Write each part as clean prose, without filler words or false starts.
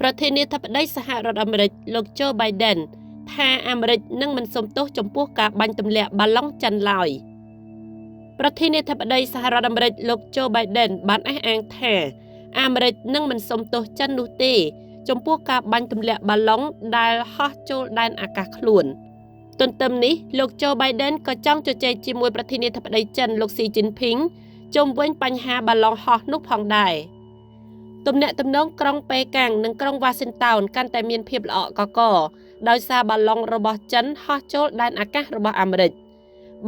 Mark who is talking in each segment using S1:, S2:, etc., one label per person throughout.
S1: ប្រធានាធិបតីសហរដ្ឋអាមេរិកលោកโจ Biden ថាអាមេរិកនឹងមិនសុំទោសចំពោះការបាញ់ទម្លាក់បាឡុងចិនឡើយប្រធានាធិបតីសហរដ្ឋអាមេរិកលោកโจ Biden បានអះអាងថាអាមេរិកនឹងមិនសុំទោសចិននោះទេចំពោះការបាញ់ទម្លាក់បាឡុងដែលហោះចូលដែនអាកាសខ្លួនទន្ទឹមនេះលោកโจ Biden ក៏ចង់ជជែកជាមួយប្រធានាធិបតីចិនលោកស៊ីជីនភីងជុំវិញបញ្ហាបាឡុងហោះនោះផងដែរទំនាក់ទំនងក្រុងប៉េកាំងនិងក្រុងវ៉ាស៊ីនតោនកាន់តែមានភាពល្អក់កកដោយសារបាឡុងរបស់ចិនហោះចូលដែនអាកាសរបស់អាមេរិក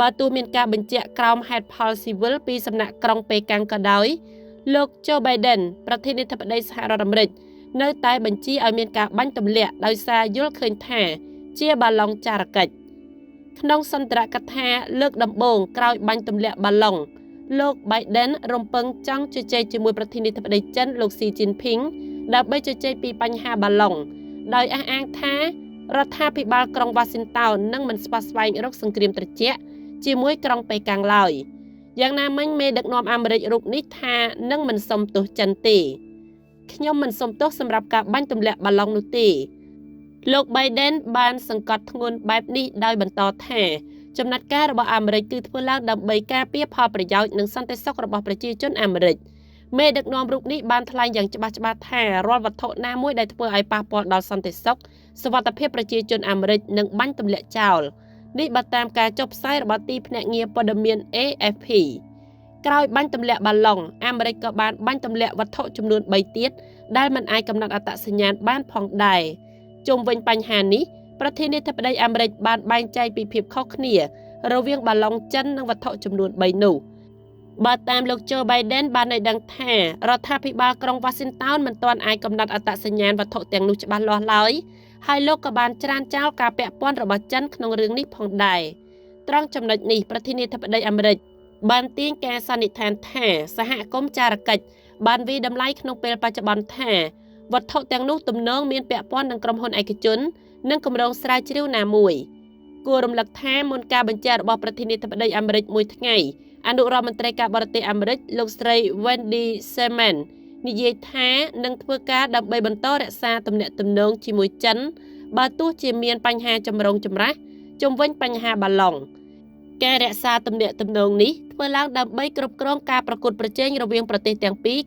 S1: បើទោះមានការបញ្ជាក់ក្រោមហេតុផលស៊ីវិលពីសំណាក់ក្រុងប៉េកាំងក៏ដោយលោកโจ Biden ប្រធានាធិបតីសហរដ្ឋអាមេរិកនៅតែបញ្ជាឲ្យមានការបាញ់ទម្លាក់ដោយសារយល់ឃើញថាជាបាឡុងចារកិច្ចក្នុងសន្ទរកថាលើកដំបូងក្រោយបាញ់ទម្លាក់បាឡុងលោក Biden រំពឹងចង់ជជែកជាមួយប្រធានាធិបតីចិនលោកស៊ីជីនភីងដើម្បីជជែកពីបញ្ហាបាឡុងដោយអះអាងថារដ្ឋាភិបាលក្រុងវ៉ាស៊ីនតោននឹងមិនស្វាស្វែងរកសង្គ្រាមត្រជាក់ជាមួយក្រុងប៉េកាំងឡើយយ៉ាងណាមិញមេដឹកនាំអាមេរិករូបនេះថានឹងមិនសុំទោសចិនទេខ្ញុំមិនសុំទោសសម្រាប់ការបាញ់ទម្លាក់បាឡុងនោះទេលោក Biden បានសង្កត់ធ្ងន់បែបនេះដោយបន្តថាចំណាត់ការរបស់អាមេរិកគឺធ្វើឡើងដើម្បីការពារផលប្រយោជន៍និងសន្តិសុខរបស់ប្រជាជនអាមេរិកមេដឹកនាំរូបនេះបានថ្លែងយ៉ាងច្បាស់ៗថារាល់វត្ថុណាមួយដែលធ្វើឲ្យប៉ះពាល់ដល់សន្តិសុខសុវត្ថិភាពប្រជាជនអាមេរិកនឹងបាញ់ទម្លាក់ចោលនេះបើតាមការចុះផ្សាយរបស់ទីភ្នាក់ងារព័ត៌មាន AFP ក្រោយបាញ់ទម្លាក់បាឡុងអាមេរិកក៏បានបាញ់ទម្លាក់វត្ថុចំនួន3ទៀតដែលមិនអាចកំណត់អត្តសញ្ញាណបានផងដែរជុំវិញបញ្ហានេះប្រធានាធិបតីអាមេរិកបានបែងចែកពីភាពខុសគ្នារវាងបាឡុងចិននិងវត្ថុចំនួន3នោះបើតាមលោកโจ Biden បានឲ្យដឹងថារដ្ឋាភិបាលក្រុងវ៉ាស៊ីនតោនមិនទាន់អាចកំណត់អត្តសញ្ញាណវត្ថុទាំងនោះច្បាស់លាស់ឡើយហើយលោកក៏បានច្រានចោលការពាក់ព័ន្ធរបស់ចិនក្នុងរឿងនេះផងដែរត្រង់ចំណុចនេះប្រធានាធិបតីអាមេរិកបានទាញការសន្និដ្ឋានថាសហគមន៍ចារកិច្ចបានវិតម្លៃក្នុងពេលបច្ចុប្បន្នថាវត្ថុទាំងនោះទំនងមានពាក់ព័ន្ធនឹងក្រុមហ៊ុនឯកជននិងគម្រោងស្រាវជ្រាវណាមួយគួររំលឹកថាមុនការបញ្ជាក់របស់ប្រធានាធិបតីអាមេរិកមួយថ្ងៃអនុរដ្ឋមន្ត្រីការបរទេសអាមេរិកលោកស្រី Wendy Sherman និយាយថានឹងធ្វើការដើម្បីបន្តរក្សាទំនាក់ទំនងជាមួយចិនបើទោះជាមានបញ្ហាចម្រូងចម្រាសជុំវិញបញ្ហាបាឡុងការរក្សាទំនាក់ទំនងនេះធ្វើឡើងដើម្បីគ្រប់គ្រងការប្រកួតប្រជែងរវាងប្រទេសទាំងពីរ